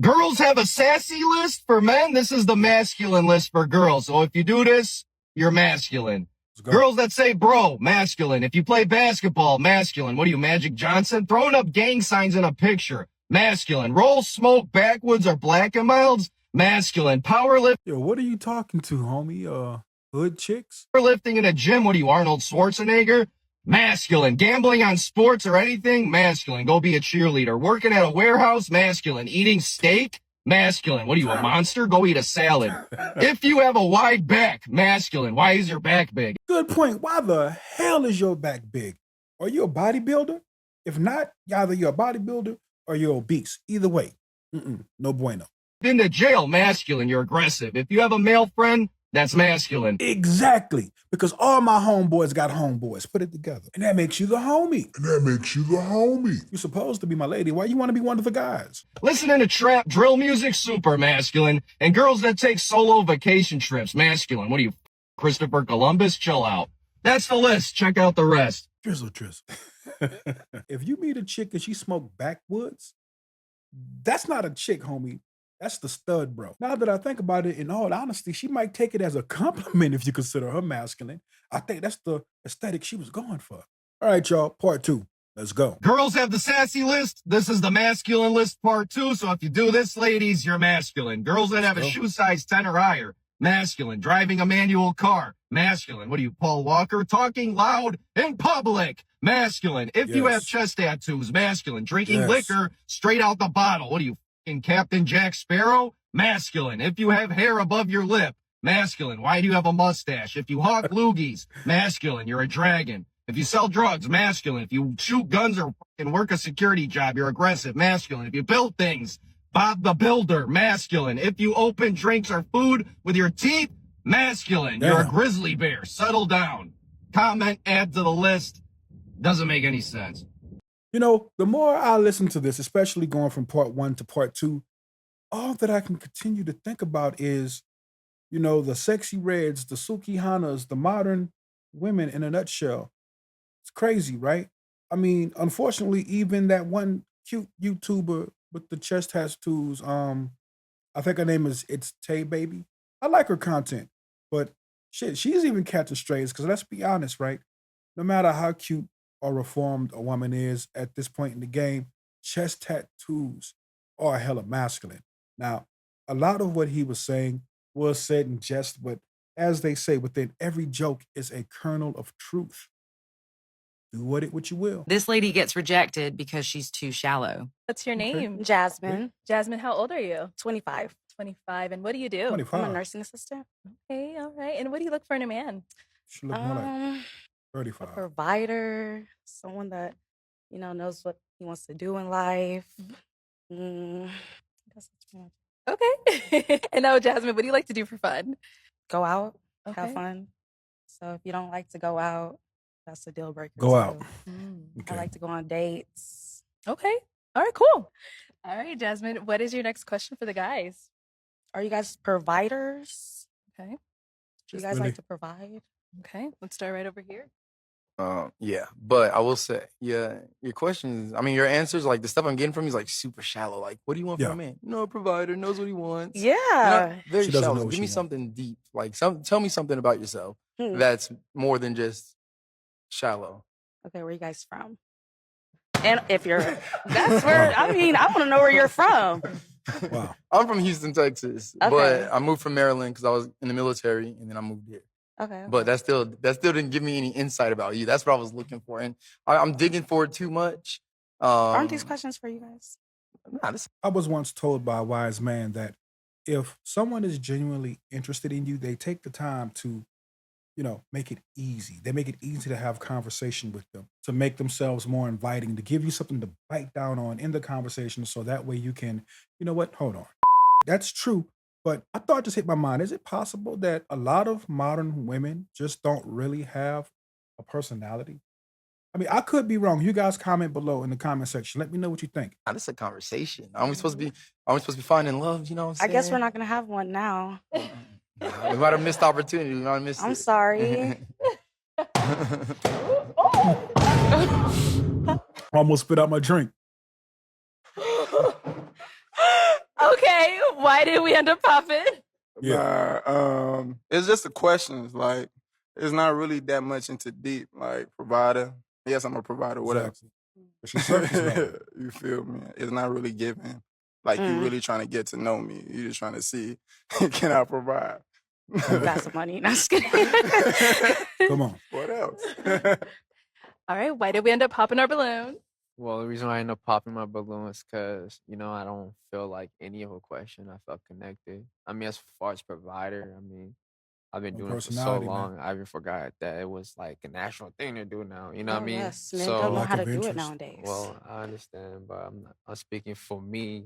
Girls have a sassy list for men. This is the masculine list for girls. So if you do this, you're masculine. Girls that say bro, masculine. If you play basketball, masculine. What are you, Magic Johnson? Throwing up gang signs in a picture, masculine. Roll smoke backwoods or black and milds, masculine. Powerlifting. Yo, what are you talking to, homie? Hood chicks? Lifting in a gym. What are you, Arnold Schwarzenegger? Masculine. Gambling on sports or anything? Masculine. Go be a cheerleader. Working at a warehouse? Masculine. Eating steak? Masculine. What are you, a monster? Go eat a salad. If you have a wide back? Masculine. Why is your back big? Good point. Why the hell is your back big? Are you a bodybuilder? If not, either you're a bodybuilder or you're obese. Either way, no bueno. Been to jail? Masculine. You're aggressive. If you have a male friend, that's masculine. Exactly. Because all my homeboys got homeboys. Put it together. And that makes you the homie. You're supposed to be my lady. Why you want to be one of the guys? Listening to trap drill music? Super masculine. And girls that take solo vacation trips? Masculine. What are you, Christopher Columbus? Chill out. That's the list. Check out the rest. Drizzle. If you meet a chick and she smoke backwoods, that's not a chick, homie. That's the stud, bro. Now that I think about it, in all honesty, she might take it as a compliment if you consider her masculine. I think that's the aesthetic she was going for. All right, y'all, part 2. Let's go. Girls have the sassy list. This is the masculine list part 2. So if you do this, ladies, you're masculine. Girls that have a shoe size 10 or higher, masculine. Driving a manual car, masculine. What are you, Paul Walker? Talking loud in public, masculine. If you have chest tattoos, masculine. Drinking liquor straight out the bottle. What are you, Captain Jack Sparrow? Masculine. If you have hair above your lip, masculine. Why do you have a mustache? If you hawk loogies, masculine. You're a dragon. If you sell drugs, masculine. If you shoot guns or work a security job, you're aggressive, masculine. If you build things, Bob the Builder, masculine. If you open drinks or food with your teeth, masculine. You're a grizzly bear. Settle down. Comment, add to the list. Doesn't make any sense. You know, the more I listen to this, especially going from part 1 to part 2, all that I can continue to think about is, you know, the sexy reds, the Sukihanas, the modern women in a nutshell. It's crazy, right? I mean, unfortunately, even that one cute YouTuber with the chest tattoos, I think her name is It's Tay Baby. I like her content, but shit, she's even catching strays because let's be honest, right? No matter how cute or reformed a woman is at this point in the game, chest tattoos are hella masculine. Now, a lot of what he was saying was said in jest, but as they say, within every joke is a kernel of truth. Do what you will. This lady gets rejected because she's too shallow. What's your name? Jasmine. Jasmine, how old are you? 25. 25. And what do you do? 25. I'm a nursing assistant. Okay, all right. And what do you look for in a man? She look more like 35. A provider, someone that, you know, knows what he wants to do in life. I guess that's pretty much Okay. And now, Jasmine, what do you like to do for fun? go out, Okay. have fun. So if you don't like to go out, that's a deal breaker. Go out. I like to go on dates. Okay. All right, cool. All right, Jasmine, what is your next question for the guys? Are you guys providers? Okay. Do you guys like to provide? Okay. Let's start right over here. Yeah, but I will say, your questions, I mean, your answers, like the stuff I'm getting from you is like super shallow. Like, what do you want from a man? You know, a provider, knows what he wants. Yeah. Very She doesn't know shallow. what Give she me wants. something deep. Like, tell me something about yourself that's more than just shallow. Okay, where you guys from? And if you're, that's where, I mean, I want to know where you're from. Wow. I'm from Houston, Texas, Okay. but I moved from Maryland because I was in the military, and then I moved here. Okay. But that still didn't give me any insight about you. That's what I was looking for, and I'm digging for it too much. Aren't these questions for you guys? Nah, this I was once told by a wise man that if someone is genuinely interested in you, they take the time to, you know, make it easy. They make it easy to have conversation with them, to make themselves more inviting, to give you something to bite down on in the conversation so that way you can, you know what, hold on. That's true. But I thought just hit my mind. Is it possible that a lot of modern women just don't really have a personality? I mean, I could be wrong. You guys comment below in the comment section. Let me know what you think. This is a conversation. Are we supposed to be finding love? You know what I'm saying? I guess we're not going to have one now. We might have missed opportunity. We might have missed I'm it. sorry. Almost spit out my drink. Okay, Ejay, why did we end up popping? It's just the questions. Like, it's not really that much into deep. Like, provider. Yes, I'm a provider. What else? Exactly. But she surface level. You feel me? It's not really giving. Like, you really trying to get to know me. You just trying to see, can I provide? Got some money. No, just kidding. Come on. What else? All right, why did we end up popping our balloon? Well, the reason why I end up popping my balloon is because, I don't feel like any of a question I felt connected. I mean, as far as provider, I've been No doing it for so personality, man. long, I even forgot that it was like a national thing to do now. You know what I Oh, mean? yes, men So, don't know Lack how to of do it interest. nowadays. well, I understand, but I'm speaking for me.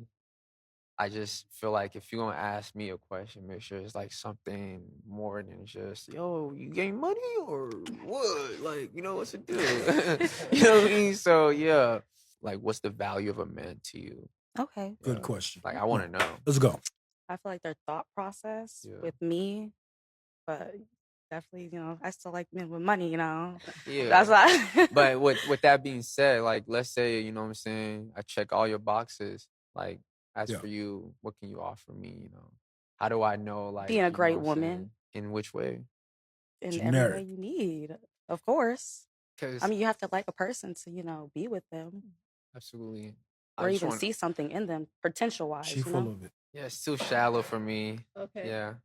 I just feel like if you're gonna ask me a question, make sure it's like something more than just, yo, you getting money or what? Like, what's the deal? You know what I mean? So yeah, like, what's the value of a man to you? Okay. Good Yeah. question. Like, I want to know. Let's go. I feel like their thought process Yeah. with me, but definitely, I still like men with money, Yeah. That's why. But with that being said, like, let's say, you know what I'm saying, I check all your boxes. Like, as Yeah. for you, what can you offer me? How do I know, like, Being a you know great what I'm saying? woman In which way? in every way Generic. you need, of course. Because I mean, you have to like a person to, be with them absolutely, or I just even want. see something in them, potential wise, She full of it. Yeah, it's too shallow for me. Okay. Yeah.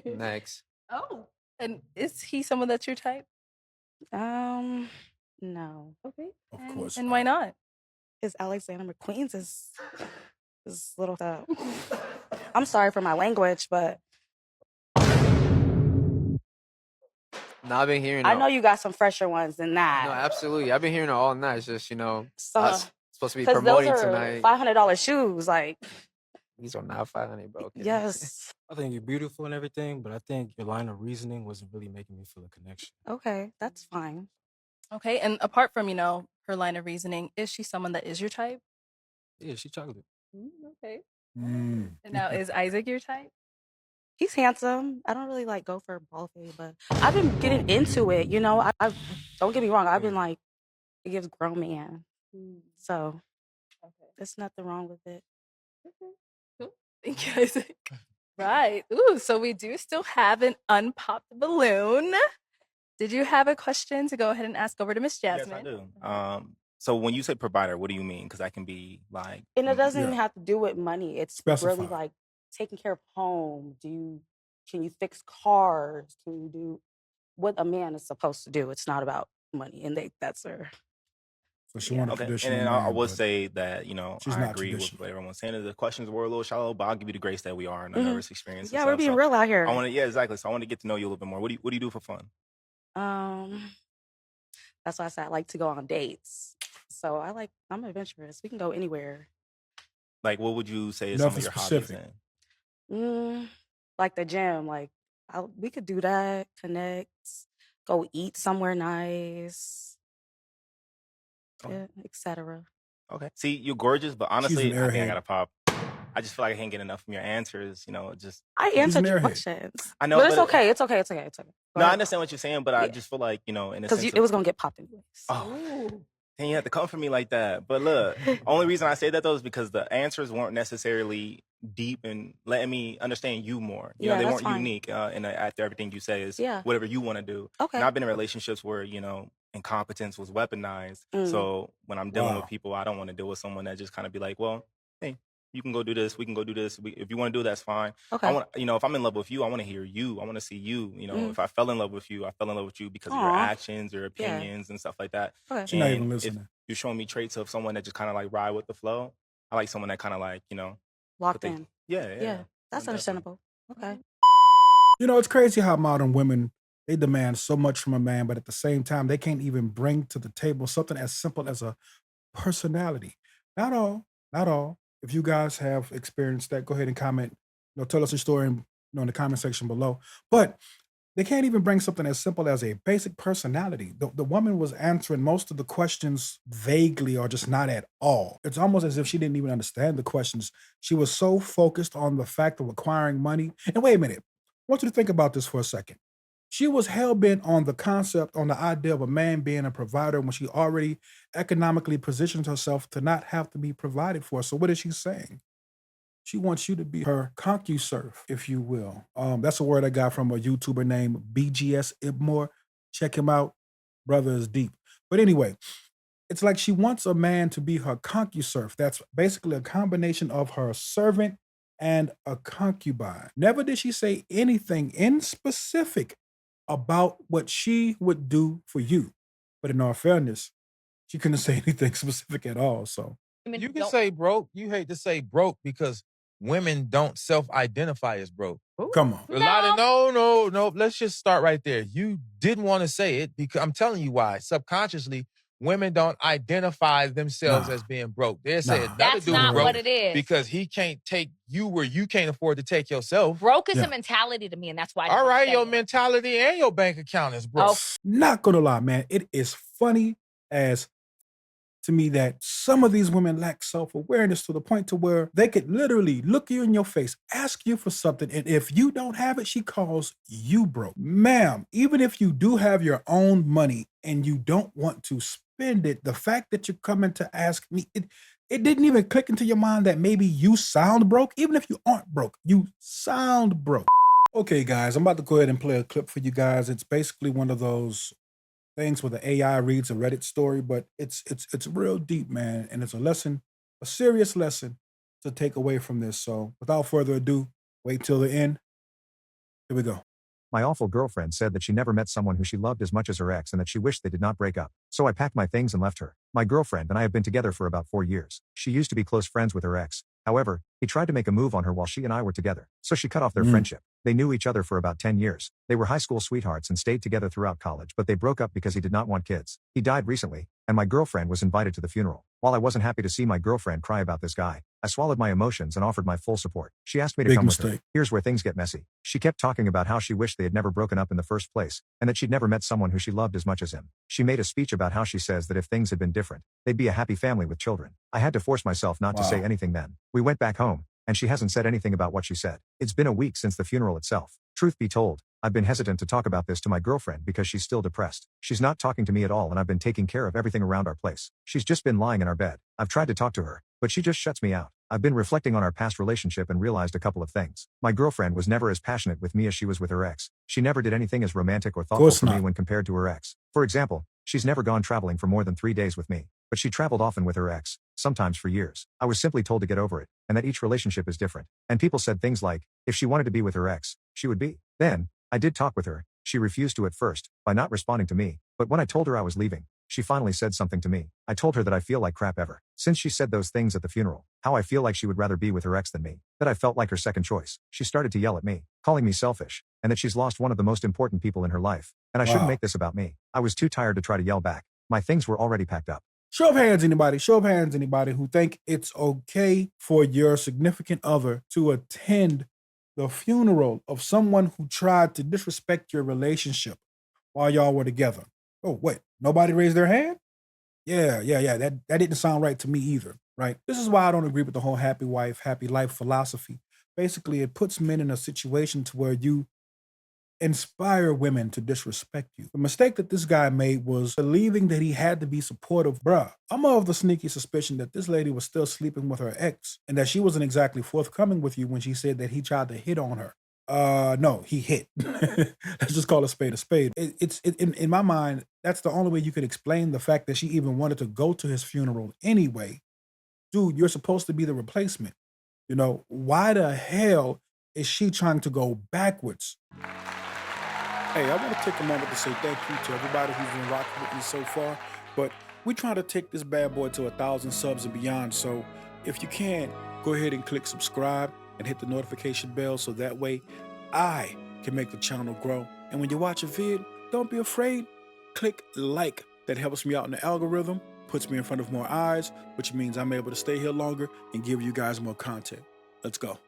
Next. Oh, and is he someone that's your type? No. Okay. Of and, course And why not? Is Alexander McQueen's is little I'm sorry for my language, but No, I've been hearing. I know you got some fresher ones than that. No, absolutely. I've been hearing it all night. It's just, So, us supposed to be because those promoting are tonight. $500 shoes. Like, These are not 500, bro. Okay. yes. I think you're beautiful and everything, but I think your line of reasoning wasn't really making me feel a connection. Okay, that's fine. Okay, and apart from, her line of reasoning, is she someone that is your type? Yeah, she chocolate. Okay. Mm. And now, is Isaac your type? He's handsome. I don't really like go for bald fade, but I've been getting into it. I don't get me wrong. I've been like, it gives grown man, so Okay. there's nothing wrong with it. Okay. Cool. Thank you, Isaac. Right. Ooh, so we do still have an unpopped balloon. Did you have a question to go ahead and ask over to Miss Jasmine? Yes, I do. So when you say provider, what do you mean? Because that can be like, And it doesn't even Yeah. have to do with money. It's Specify. really like taking care of home. Can you fix cars? Can you do what a man is supposed to do? It's not about money, and that's her. So she Yeah. wanted a okay. And traditional then man, I would but say that, she's I not agree with traditional. what everyone's saying. The questions were a little shallow, but I'll give you the grace that we are in a Mhm. nervous experience. Yeah, and we're stuff. being So real out here. yeah, exactly. So I want to get to know you a little bit more. What do you do for fun? That's why I said I like to go on dates. So I'm adventurous. We can go anywhere. Like, what would you say is some of Nothing your specific. hobbies then? Like the gym. Like we could do that. Connect. Go eat somewhere nice. Okay. Yeah, etc. Okay. See, you're gorgeous, but She's an honestly, I think I airhead. gotta pop. I just feel like I can't get enough from your answers. Just I She's an answered your airhead. questions. I know, But it's but okay. It's okay. It's okay. It's okay. no, I understand what you're saying, but I Yeah. just feel like in a Because sense it was gonna get popped anyways. Oh, then you have to come for me like that. But look, only reason I say that though is because the answers weren't necessarily deep and letting me understand you more. Yeah, They that's weren't fine. unique. And after everything you say is Yeah. whatever you want to do. Okay. And I've been in relationships where incompetence was weaponized. So when I'm dealing with Wow. people, I don't want to deal with someone that just kind of be like, well, hey, you can go do this. We can go do this. If you want to do it, that's fine. Okay. I want, if I'm in love with you, I want to hear you. I want to see you. If I fell in love with you, I fell in love with you because of your Aw. actions, your Yeah. opinions, and stuff like that. Okay. She's not even And if listening. you're showing me traits of someone that just kind of like ride with the flow, I like someone that kind of like, Locked they- in. yeah, Yeah. yeah. That's Definitely. understandable. Okay. It's crazy how modern women, they demand so much from a man, but at the same time, they can't even bring to the table something as simple as a personality. Not all. If you guys have experienced that, go ahead and comment. Tell us your story in the comment section below. But they can't even bring something as simple as a basic personality. The woman was answering most of the questions vaguely or just not at all. It's almost as if she didn't even understand the questions. She was so focused on the fact of acquiring money. And wait a minute, I want you to think about this for a second. She was hell-bent on the concept, on the idea of a man being a provider when she already economically positioned herself to not have to be provided for. So what is she saying? She wants you to be her concuserve, if you will. That's a word I got from a YouTuber named BGS Ibmore. Check him out. Brother is deep. But anyway, it's like she wants a man to be her concuserve. That's basically a combination of her servant and a concubine. Never did she say anything in specific about what she would do for you. But in all fairness, she couldn't say anything specific at all. So You can say broke. You hate to say broke because women don't self-identify as broke. come on. A lot of no. Let's just start right there. You didn't want to say it because I'm telling you why. Subconsciously, women don't identify themselves Nah. as being broke. They say Nah. another That's dude not broke what it is. because he can't take you where you can't afford to take yourself. Broke is Yeah. a mentality to me, and that's why. I All don't right, say your it. mentality and your bank account is broke. Oh. Not gonna lie, man. It is funny as to me that some of these women lack self-awareness to the point to where they could literally look you in your face, ask you for something, and if you don't have it, she calls you broke. Ma'am, even if you do have your own money and you don't want to spend it, the fact that you're coming to ask me, it didn't even click into your mind that maybe you sound broke. Even if you aren't broke, you sound broke. Okay, guys, I'm about to go ahead and play a clip for you guys. It's basically one of those things where the AI reads a Reddit story, but it's real deep, man, and it's a lesson, a serious lesson to take away from this. So, without further ado, wait till the end. Here we go. My awful girlfriend said that she never met someone who she loved as much as her ex and that she wished they did not break up. So I packed my things and left her. My girlfriend and I have been together for about 4 years. She used to be close friends with her ex. However, he tried to make a move on her while she and I were together. So she cut off their friendship. They knew each other for about 10 years. They were high school sweethearts and stayed together throughout college, but they broke up because he did not want kids. He died recently, and my girlfriend was invited to the funeral. While I wasn't happy to see my girlfriend cry about this guy, I swallowed my emotions and offered my full support. She asked me to Big come with her. mistake. Here's where things get messy. She kept talking about how she wished they had never broken up in the first place, and that she'd never met someone who she loved as much as him. She made a speech about how she says that if things had been different, they'd be a happy family with children. I had to force myself not to say anything then. We went back home, and she hasn't said anything about what she said. It's been a week since the funeral itself. Truth be told, I've been hesitant to talk about this to my girlfriend because she's still depressed. She's not talking to me at all, and I've been taking care of everything around our place. She's just been lying in our bed. I've tried to talk to her, but she just shuts me out. I've been reflecting on our past relationship and realized a couple of things. My girlfriend was never as passionate with me as she was with her ex. She never did anything as romantic or thoughtful for me when compared to her ex. For example, she's never gone traveling for more than 3 days with me, but she traveled often with her ex, sometimes for years. I was simply told to get over it, and that each relationship is different. And people said things like, if she wanted to be with her ex, she would be. Then, I did talk with her. She refused to at first, by not responding to me, but when I told her I was leaving, she finally said something to me. I told her that I feel like crap ever since she said those things at the funeral, how I feel like she would rather be with her ex than me, that I felt like her second choice. She started to yell at me, calling me selfish, and that she's lost one of the most important people in her life, and I shouldn't make this about me. I was too tired to try to yell back. My things were already packed up. Show of hands, anybody. Show of hands, anybody who think it's okay for your significant other to attend the funeral of someone who tried to disrespect your relationship while y'all were together. Oh, wait, nobody raised their hand? Yeah. That didn't sound right to me either, right? This is why I don't agree with the whole happy wife, happy life philosophy. Basically, it puts men in a situation to where you inspire women to disrespect you. The mistake that this guy made was believing that he had to be supportive. Bruh, I'm of the sneaky suspicion that this lady was still sleeping with her ex and that she wasn't exactly forthcoming with you when she said that he tried to hit on her. No, he hit. Let's just call a spade a spade. In my mind, that's the only way you could explain the fact that she even wanted to go to his funeral anyway. Dude, you're supposed to be the replacement. You know, why the hell is she trying to go backwards? Hey, I want to take a moment to say thank you to everybody who's been rocking with me so far, but we're trying to take this bad boy to 1,000 subs and beyond, so if you can, go ahead and click subscribe and hit the notification bell so that way I can make the channel grow. And when you watch a vid, don't be afraid, click like. That helps me out in the algorithm, puts me in front of more eyes, which means I'm able to stay here longer and give you guys more content. Let's go.